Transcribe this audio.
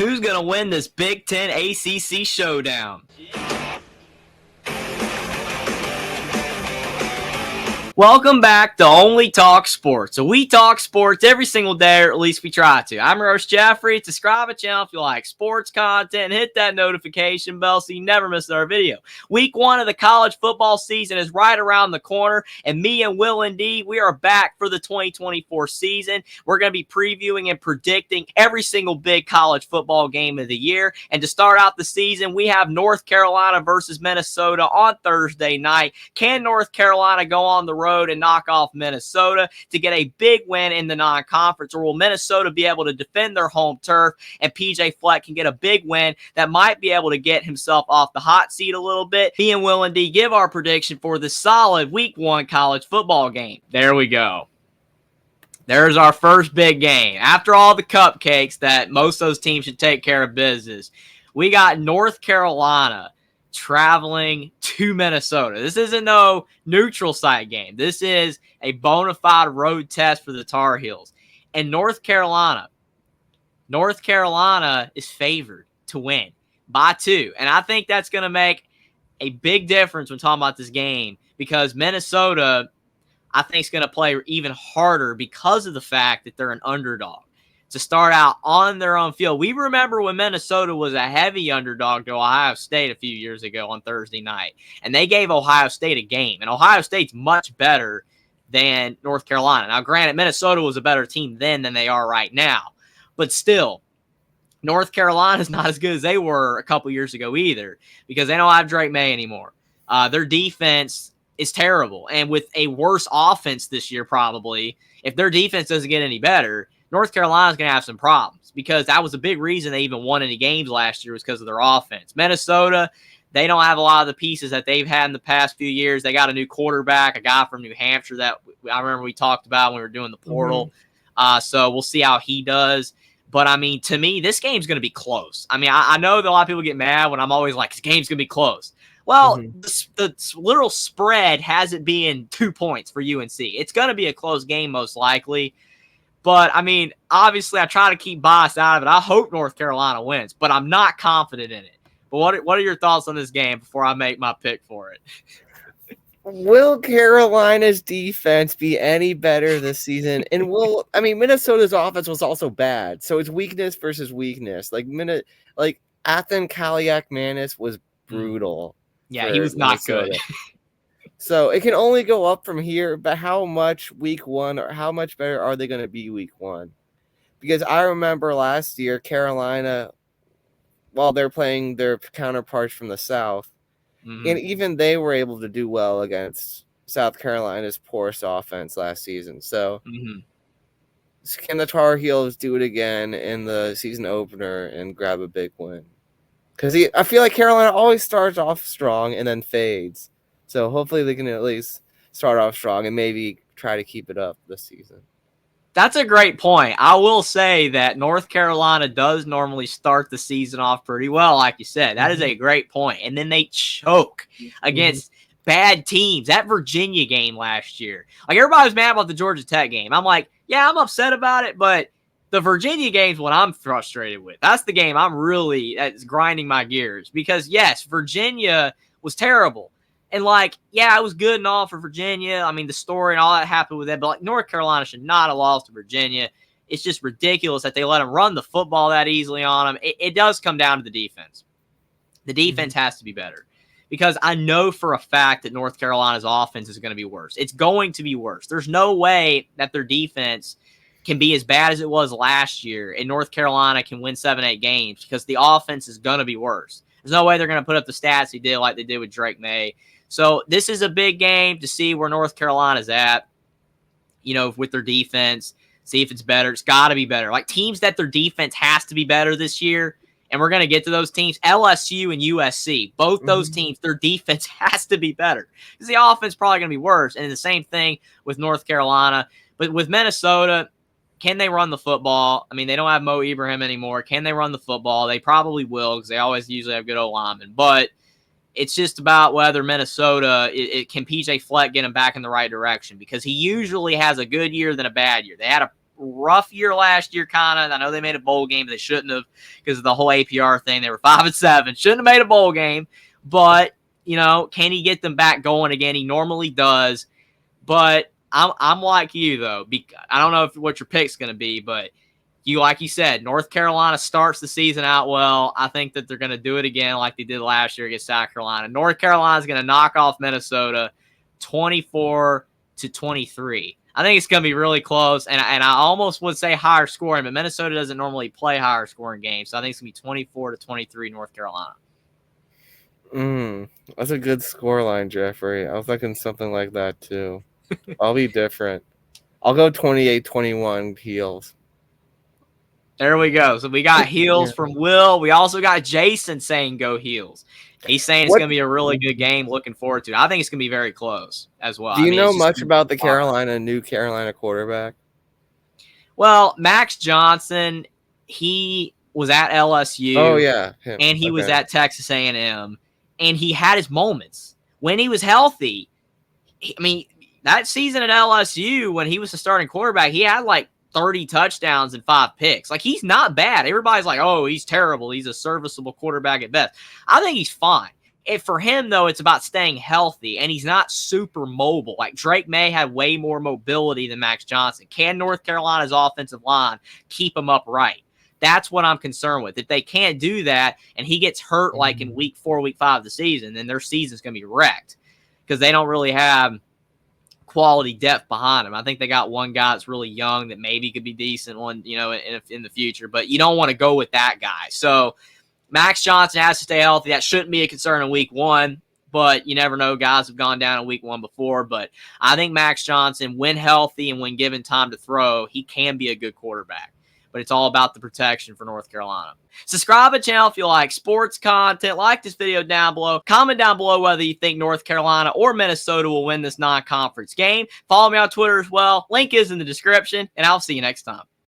Who's going to win this Big Ten ACC showdown? Welcome back to Only Talk Sports. So we talk sports every single day, or at least we try to. I'm Roche Jeffrey. Subscribe to the channel if you like sports content and hit that notification bell so you never miss our video. Week 1 of the college football season is right around the corner, and me and Will and D, we are back for the 2024 season. We're going to be previewing and predicting every single big college football game of the year. And to start out the season, we have North Carolina versus Minnesota on Thursday night. Can North Carolina go on the road and knock off Minnesota to get a big win in the non-conference, or will Minnesota be able to defend their home turf and PJ Fleck can get a big win that might be able to get himself off the hot seat a little bit? Me and Will and D give our prediction for the solid Week 1 college football game. There we go. There's our first big game. After all the cupcakes that most of those teams should take care of business, we got North Carolina traveling to Minnesota. This isn't no neutral site game. This is a bona fide road test for the Tar Heels. And North Carolina is favored to win by 2. And I think that's going to make a big difference when talking about this game, because Minnesota, I think, is going to play even harder because of the fact that they're an underdog to start out on their own field. We remember when Minnesota was a heavy underdog to Ohio State a few years ago on Thursday night, and they gave Ohio State a game, and Ohio State's much better than North Carolina. Now, granted, Minnesota was a better team then than they are right now, but still, North Carolina is not as good as they were a couple years ago either, because they don't have Drake May anymore. Their defense is terrible, and with a worse offense this year probably, if their defense doesn't get any better, North Carolina's going to have some problems, because that was a big reason they even won any games last year, was because of their offense. Minnesota, they don't have a lot of the pieces that they've had in the past few years. They got a new quarterback, a guy from New Hampshire that I remember we talked about when we were doing the portal. So we'll see how he does. But, I mean, to me, this game's going to be close. I mean, I know that a lot of people get mad when I'm always like, this game's going to be close. Well, the literal spread has it being 2 points for UNC. It's going to be a close game most likely. But, I mean, obviously, I try to keep bias out of it. I hope North Carolina wins, but I'm not confident in it. But what are your thoughts on this game before I make my pick for it? Will Carolina's defense be any better this season? And Minnesota's offense was also bad. So it's weakness versus weakness. Like Athan Kaliak-Manis was brutal. Yeah, he was not good. So it can only go up from here, but how much week 1 or how much better are they going to be week 1? Because I remember last year, Carolina, while they're playing their counterparts from the South, and even they were able to do well against South Carolina's poorest offense last season. So can the Tar Heels do it again in the season opener and grab a big win? Because I feel like Carolina always starts off strong and then fades. So hopefully they can at least start off strong and maybe try to keep it up this season. That's a great point. I will say that North Carolina does normally start the season off pretty well, like you said. That is a great point. And then they choke against bad teams. That Virginia game last year. Like, everybody was mad about the Georgia Tech game. I'm like, yeah, I'm upset about it, but the Virginia game's what I'm frustrated with. That's the game that's grinding my gears. Because, yes, Virginia was terrible. And, it was good and all for Virginia. I mean, the story and all that happened with that. But, North Carolina should not have lost to Virginia. It's just ridiculous that they let them run the football that easily on them. It does come down to the defense. The defense has to be better. Because I know for a fact that North Carolina's offense is going to be worse. It's going to be worse. There's no way that their defense can be as bad as it was last year, and North Carolina can win 7-8 games, because the offense is going to be worse. There's no way they're going to put up the stats they did like they did with Drake May. So this is a big game to see where North Carolina's at, with their defense, see if it's better. It's got to be better. Like, teams that their defense has to be better this year, and we're going to get to those teams, LSU and USC, both those teams, their defense has to be better, because the offense is probably going to be worse. And the same thing with North Carolina. But with Minnesota, can they run the football? I mean, they don't have Mo Ibrahim anymore. Can they run the football? They probably will, because they always usually have good O-linemen. But it's just about whether Minnesota, can PJ Fleck get him back in the right direction, because he usually has a good year than a bad year. They had a rough year last year, kind of. I know they made a bowl game, but they shouldn't have because of the whole APR thing. They were 5-7. Shouldn't have made a bowl game. But, can he get them back going again? He normally does. But I'm like you, though. I don't know what your pick's going to be, but like you said, North Carolina starts the season out well. I think that they're going to do it again like they did last year against South Carolina. North Carolina's going to knock off Minnesota 24-23. I think it's going to be really close, and I almost would say higher scoring, but Minnesota doesn't normally play higher scoring games, so I think it's going to be 24-23 North Carolina. That's a good scoreline, Jeffrey. I was thinking something like that, too. I'll be different. I'll go 28-21 Heels. There we go. So we got Heels from Will. We also got Jason saying go Heels. He's saying it's going to be a really good game. Looking forward to it. I think it's going to be very close as well. Do you know much about the new Carolina quarterback? Well, Max Johnson, he was at LSU. Oh, yeah. And he was at Texas A&M. And he had his moments. When he was healthy, that season at LSU, when he was the starting quarterback, he had like 30 touchdowns and 5 picks. Like, he's not bad. Everybody's like, oh, he's terrible. He's a serviceable quarterback at best. I think he's fine. For him, though, it's about staying healthy, and he's not super mobile. Like, Drake May had way more mobility than Max Johnson. Can North Carolina's offensive line keep him upright? That's what I'm concerned with. If they can't do that and he gets hurt like in week 4, week 5 of the season, then their season's going to be wrecked because they don't really have quality depth behind him. I think they got one guy that's really young that maybe could be decent in the future, but you don't want to go with that guy. So Max Johnson has to stay healthy. That shouldn't be a concern in week 1, but you never know. Guys have gone down in week 1 before, but I think Max Johnson, when healthy and when given time to throw, he can be a good quarterback. But it's all about the protection for North Carolina. Subscribe to the channel if you like sports content. Like this video down below. Comment down below whether you think North Carolina or Minnesota will win this non-conference game. Follow me on Twitter as well. Link is in the description, and I'll see you next time.